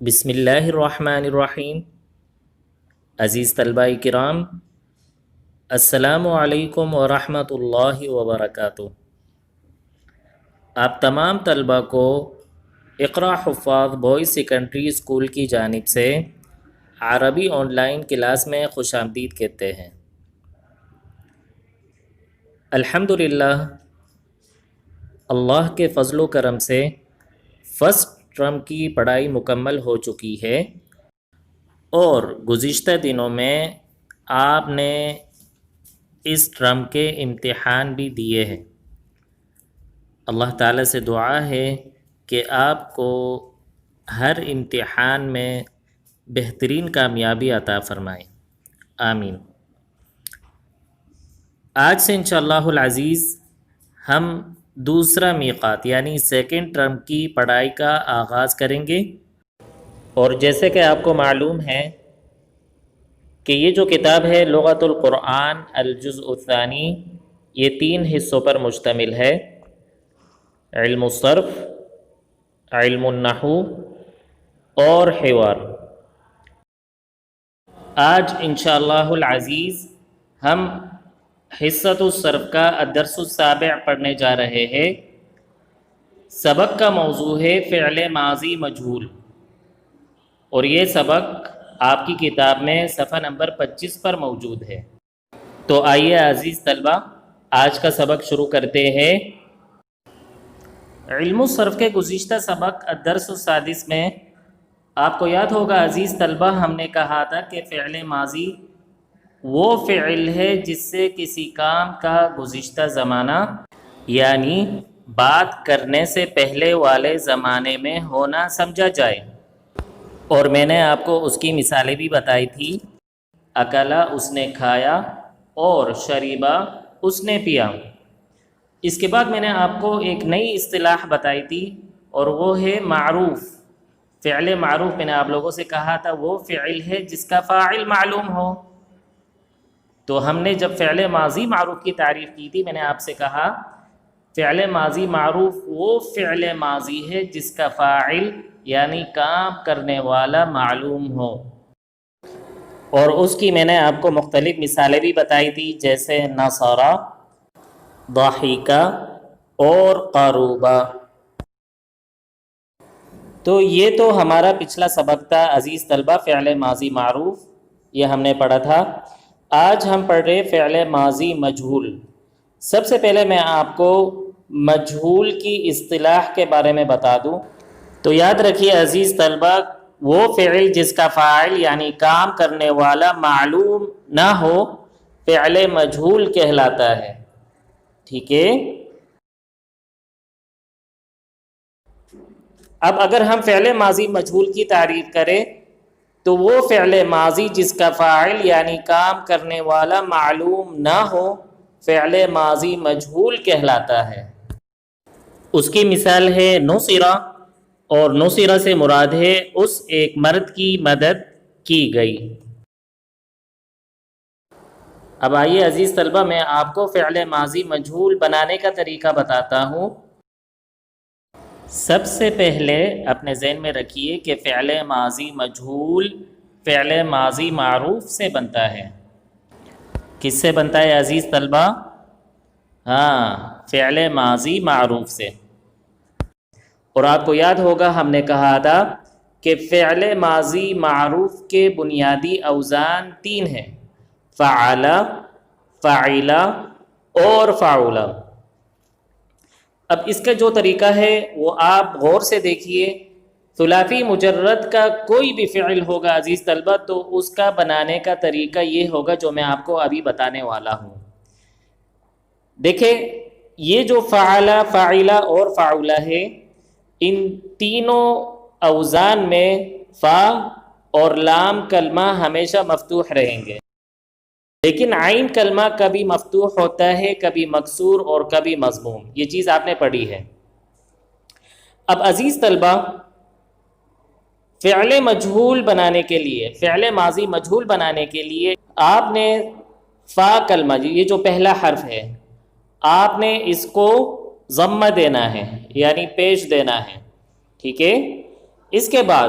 بسم اللہ الرحمن الرحیم۔ عزیز طلبہ کرام، السلام علیکم ورحمۃ اللہ وبرکاتہ۔ آپ تمام طلبہ کو اقرا حفاظ بوائز سیکنڈری اسکول کی جانب سے عربی آن لائن کلاس میں خوش آمدید کہتے ہیں۔ الحمدللہ اللہ کے فضل و کرم سے فرسٹ ٹرم کی پڑھائی مکمل ہو چکی ہے، اور گزشتہ دنوں میں آپ نے اس ٹرم کے امتحان بھی دیے ہیں۔ اللہ تعالیٰ سے دعا ہے کہ آپ کو ہر امتحان میں بہترین کامیابی عطا فرمائے، آمین۔ آج سے انشاءاللہ العزیز ہم دوسرا میقات یعنی سیکنڈ ٹرم کی پڑھائی کا آغاز کریں گے، اور جیسے کہ آپ کو معلوم ہے کہ یہ جو کتاب ہے لغت القرآن الجزء الثانی، یہ 3 حصوں پر مشتمل ہے: علم الصرف، علم النحو اور حوار۔ آج انشاءاللہ العزیز ہم حصۃ الصرف کا الدرس السابع پڑھنے جا رہے ہیں۔ سبق کا موضوع ہے فعل ماضی مجہول، اور یہ سبق آپ کی کتاب میں صفحہ نمبر 25 پر موجود ہے۔ تو آئیے عزیز طلبہ آج کا سبق شروع کرتے ہیں۔ علم الصرف کے گزشتہ سبق الدرس السادس میں آپ کو یاد ہوگا عزیز طلبہ، ہم نے کہا تھا کہ فعل ماضی وہ فعل ہے جس سے کسی کام کا گزشتہ زمانہ یعنی بات کرنے سے پہلے والے زمانے میں ہونا سمجھا جائے، اور میں نے آپ کو اس کی مثالیں بھی بتائی تھی۔ اکلا اس نے کھایا، اور شریبا اس نے پیا۔ اس کے بعد میں نے آپ کو ایک نئی اصطلاح بتائی تھی، اور وہ ہے معروف۔ فعل معروف میں نے آپ لوگوں سے کہا تھا وہ فعل ہے جس کا فاعل معلوم ہو۔ تو ہم نے جب فعل ماضی معروف کی تعریف کی تھی، میں نے آپ سے کہا فعل ماضی معروف وہ فعل ماضی ہے جس کا فاعل یعنی کام کرنے والا معلوم ہو، اور اس کی میں نے آپ کو مختلف مثالیں بھی بتائی تھی، جیسے نصرا، ضحکا اور قربا۔ تو یہ تو ہمارا پچھلا سبق تھا عزیز طلبہ، فعل ماضی معروف، یہ ہم نے پڑھا تھا۔ آج ہم پڑھ رہے فعل ماضی مجہول۔ سب سے پہلے میں آپ کو مجہول کی اصطلاح کے بارے میں بتا دوں تو یاد رکھیے عزیز طلبہ، وہ فعل جس کا فاعل یعنی کام کرنے والا معلوم نہ ہو فعل مجہول کہلاتا ہے، ٹھیک ہے؟ اب اگر ہم فعل ماضی مجہول کی تعریف کریں تو وہ فعل ماضی جس کا فاعل یعنی کام کرنے والا معلوم نہ ہو فعل ماضی مجہول کہلاتا ہے۔ اس کی مثال ہے نصرہ، اور نصرہ سے مراد ہے اس ایک مرد کی مدد کی گئی۔ اب آئیے عزیز طلبہ میں آپ کو فعل ماضی مجہول بنانے کا طریقہ بتاتا ہوں۔ سب سے پہلے اپنے ذہن میں رکھیے کہ فعل ماضی مجہول فعل ماضی معروف سے بنتا ہے۔ کس سے بنتا ہے عزیز طلبہ؟ فعل ماضی معروف سے۔ اور آپ کو یاد ہوگا ہم نے کہا تھا کہ فعل ماضی معروف کے بنیادی اوزان 3 ہیں: فعل، فعل اور فعل۔ اب اس کا جو طریقہ ہے وہ آپ غور سے دیکھیے۔ ثلاثی مجرد کا کوئی بھی فعل ہوگا عزیز طلبہ تو اس کا بنانے کا طریقہ یہ ہوگا جو میں آپ کو ابھی بتانے والا ہوں۔ دیکھیں یہ جو فعل، فاعل اور فعل ہے، ان تینوں اوزان میں فا اور لام کلمہ ہمیشہ مفتوح رہیں گے، لیکن عین کلمہ کبھی مفتوح ہوتا ہے، کبھی مکسور اور کبھی مضموم۔ یہ چیز آپ نے پڑھی ہے۔ اب عزیز طلبہ فعل مجہول بنانے کے لیے، فعل ماضی مجہول بنانے کے لیے آپ نے فا کلمہ، یہ جو پہلا حرف ہے، آپ نے اس کو ضمہ دینا ہے یعنی پیش دینا ہے، ٹھیک ہے؟ اس کے بعد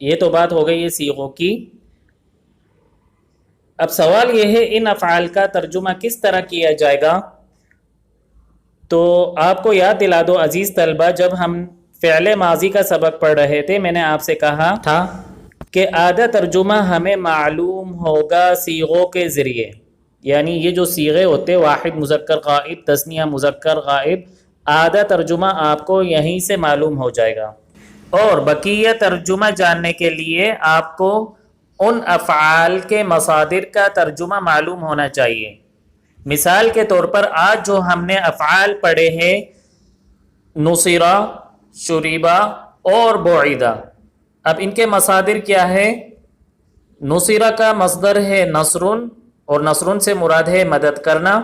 یہ تو بات ہو گئی ہے صیغوں کی. اب سوال یہ ہے ان افعال کا ترجمہ کس طرح کیا جائے گا؟ تو آپ کو یاد دلا دو عزیز طلبہ، جب ہم فعل ماضی کا سبق پڑھ رہے تھے میں نے آپ سے کہا تھا کہ آدھا ترجمہ ہمیں معلوم ہوگا صیغوں کے ذریعے، یعنی یہ جو صیغے ہوتے واحد مذکر غائب، تثنیہ مذکر غائب، آدھا ترجمہ آپ کو یہیں سے معلوم ہو جائے گا. اور بقیہ ترجمہ جاننے کے لیے آپ کو ان افعال کے مصادر کا ترجمہ معلوم ہونا چاہیے. مثال کے طور پر آج جو ہم نے افعال پڑھے ہیں نصرہ، شریبہ اور بعیدہ، اب ان کے مصادر کیا ہے؟ نصرہ کا مصدر ہے نصرن، اور نصرن سے مراد ہے مدد کرنا.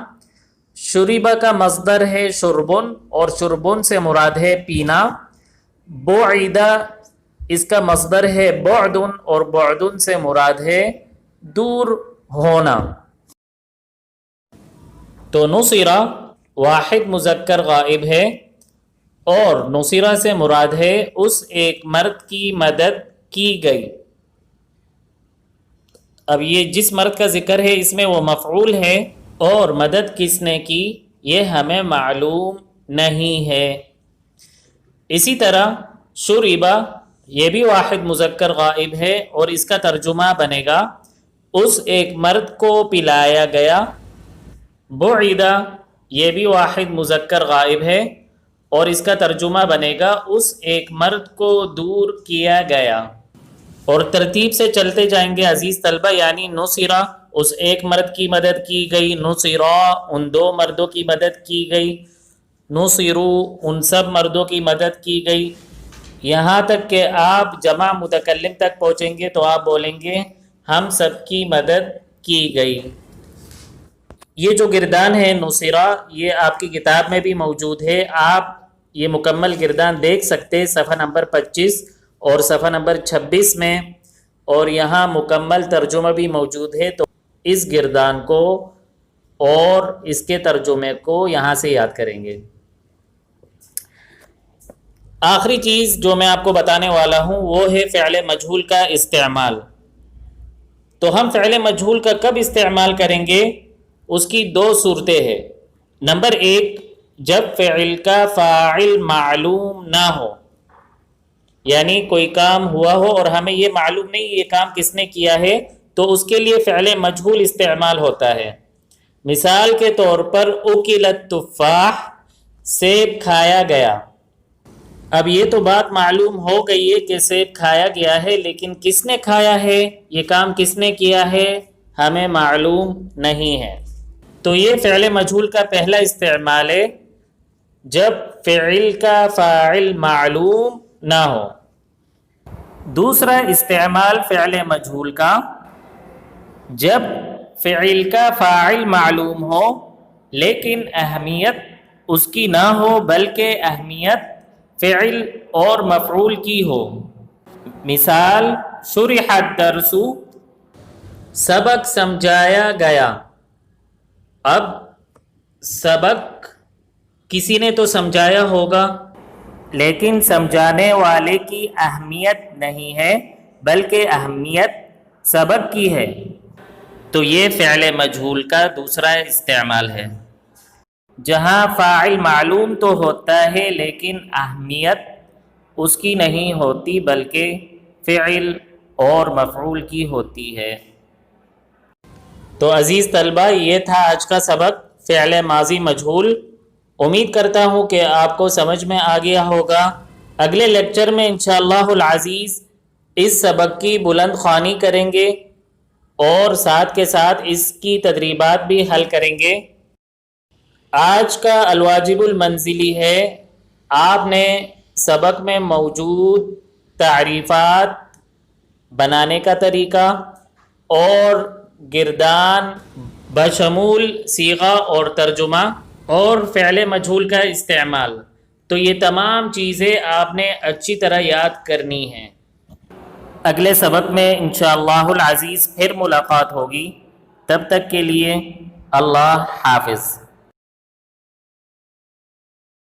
شریبہ کا مصدر ہے شربن، اور شربن سے مراد ہے پینا. بعیدہ اس کا مصدر ہے بعدن، اور بعدن سے مراد ہے دور ہونا. تو نصرہ واحد مذکر غائب ہے، اور نصرہ سے مراد ہے اس ایک مرد کی مدد کی گئی. اب یہ جس مرد کا ذکر ہے اس میں وہ مفعول ہے، اور مدد کس نے کی یہ ہمیں معلوم نہیں ہے. اسی طرح شریبہ یہ بھی واحد مذکر غائب ہے، اور اس کا ترجمہ بنے گا اس ایک مرد کو پلایا گیا. بعیدہ یہ بھی واحد مذکر غائب ہے، اور اس کا ترجمہ بنے گا اس ایک مرد کو دور کیا گیا. اور ترتیب سے چلتے جائیں گے عزیز طلبہ، یعنی نصرہ اس ایک مرد کی مدد کی گئی، نصرہ ان دو مردوں کی مدد کی گئی، نصرو ان سب مردوں کی مدد کی گئی. یہاں تک کہ آپ جمع متکلم تک پہنچیں گے تو آپ بولیں گے ہم سب کی مدد کی گئی. یہ جو گردان ہے نصرہ یہ آپ کی کتاب میں بھی موجود ہے، آپ یہ مکمل گردان دیکھ سکتے صفحہ نمبر 25 اور صفحہ نمبر 26 میں، اور یہاں مکمل ترجمہ بھی موجود ہے. تو اس گردان کو اور اس کے ترجمے کو یہاں سے یاد کریں گے. آخری چیز جو میں آپ کو بتانے والا ہوں وہ ہے فعل مجہول کا استعمال. تو ہم فعل مجہول کا کب استعمال کریں گے؟ اس کی دو صورتیں ہیں. نمبر 1، جب فعل کا فاعل معلوم نہ ہو، یعنی کوئی کام ہوا ہو اور ہمیں یہ معلوم نہیں یہ کام کس نے کیا ہے، تو اس کے لیے فعل مجہول استعمال ہوتا ہے. مثال کے طور پر اکل التفاح، سیب کھایا گیا. اب یہ تو بات معلوم ہو گئی ہے کہ سیب کھایا گیا ہے، لیکن کس نے کھایا ہے، یہ کام کس نے کیا ہے، ہمیں معلوم نہیں ہے. تو یہ فعل مجہول کا پہلا استعمال ہے جب فعل کا فاعل معلوم نہ ہو. دوسرا استعمال فعل مجہول کا جب فعل کا فاعل معلوم ہو لیکن اہمیت اس کی نہ ہو، بلکہ اہمیت فعل اور مفعول کی ہو. مثال شرح الدرس، سبق سمجھایا گیا. اب سبق کسی نے تو سمجھایا ہوگا، لیکن سمجھانے والے کی اہمیت نہیں ہے بلکہ اہمیت سبق کی ہے. تو یہ فعل مجہول کا دوسرا استعمال ہے، جہاں فاعل معلوم تو ہوتا ہے لیکن اہمیت اس کی نہیں ہوتی بلکہ فعل اور مفعول کی ہوتی ہے. تو عزیز طلبہ یہ تھا آج کا سبق فعل ماضی مجہول. امید کرتا ہوں کہ آپ کو سمجھ میں آ گیا ہوگا. اگلے لیکچر میں انشاءاللہ العزیز اس سبق کی بلند خوانی کریں گے اور ساتھ کے ساتھ اس کی تدریبات بھی حل کریں گے. آج کا الواجب المنزلی ہے، آپ نے سبق میں موجود تعریفات بنانے کا طریقہ اور گردان بشمول صیغہ اور ترجمہ اور فعل مجہول کا استعمال، تو یہ تمام چیزیں آپ نے اچھی طرح یاد کرنی ہیں. اگلے سبق میں انشاءاللہ العزیز پھر ملاقات ہوگی. تب تک کے لیے اللہ حافظ.